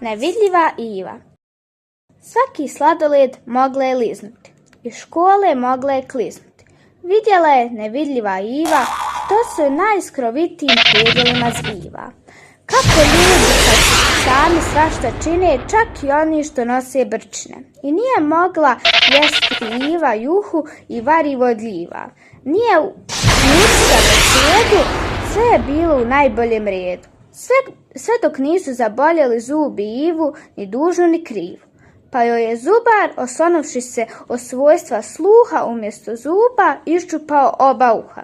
Nevidljiva Iva. Svaki sladoled mogla je liznuti, iz škole mogla je kliznuti. Vidjela je nevidljiva Iva, to su najskrovitijim predjelima zbiva. Kako ljudi kad sami svašta čine, čak i oni što nose brčne. I nije mogla jesti Iva juhu i varivo od gljiva. Nije uspjela sjedu, sve je bilo u najboljem redu. Sve dok nisu zaboljeli zubi Ivu, ni dužnu ni krivu. Pa joj je zubar, oslonuvši se o svojstva sluha umjesto zuba, iščupao oba uha,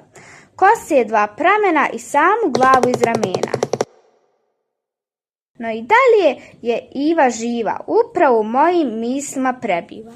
kose 2 pramena i samu glavu iz ramena. No i dalje je Iva živa, upravo u mojim mislima prebiva.